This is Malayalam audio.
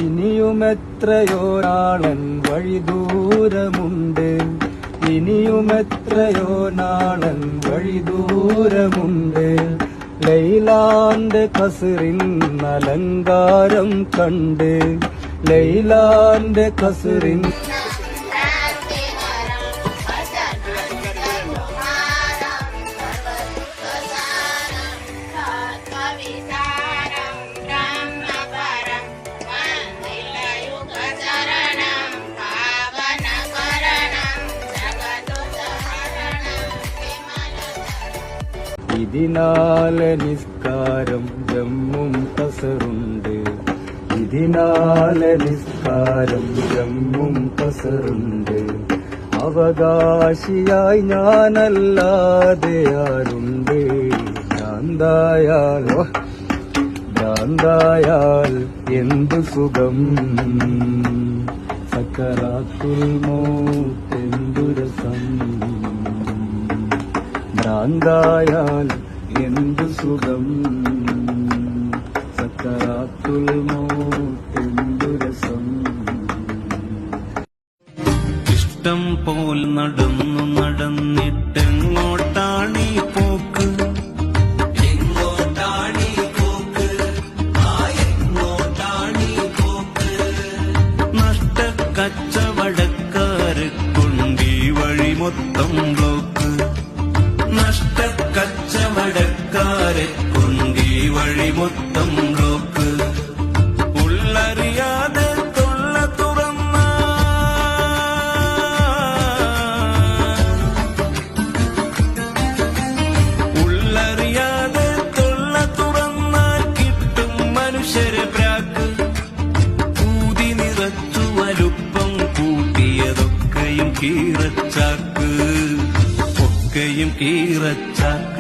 ഇനിയുമെത്രയോ നാളൻ വഴി ദൂരമുണ്ട്, ഇനിയുമെത്രയോ നാളൻ വഴി ദൂരമുണ്ട്. ലൈലാന്റെ കസറിൻ അലങ്കാരം കണ്ട്, ലൈലാന്റെ കസറിൻ ഇതിനാലെ നിസ്കാരം ജമ്മും കസറുണ്ട്, ഇതിനാലെ നിസ്കാരം ജമ്മും കസറുണ്ട്. അവകാശിയായി ഞാനല്ലാതെ ആരുണ്ട്? ഭ്രാന്തായാൽ എന്തു സുഖം, സക്കറാത്തുൽ മൗത്ത് എന്തു രസം. ഭ്രാന്തായാൽ എന്തു സുഖം, സക്കറാത്തുൽ മൗത്ത് എന്തു രസം. ഇഷ്ടം പോൽ നടന്നു നടന്നിട്ടെങ്ങോട്ടാണീ പോക്ക്, എങ്ങോട്ടാണീ പോക്ക്, എങ്ങോട്ടാണീ പോക്ക്. നഷ്ടക്കച്ചവടക്കാരെ കൊണ്ടീ വഴി മൊത്തം ബ്ലോക്ക്, നഷ്ടക്കച്ചവടക്കാരെ കൊണ്ടീ വഴി മൊത്തം ബ്ലോക്ക്. ഉള്ളറിയാതെ തൊള്ള തുറന്ന, ഉള്ളറിയാതെ തൊള്ള തുറന്നാൽ കിട്ടും മനുഷ്യരെ പ്രാക്ക്. കൂതി നിറച്ചു വലുപ്പം കൂട്ടിയതൊക്കെയും കീറച്ചാക്ക്, ഒക്കെയും കീറച്ചാക്ക്.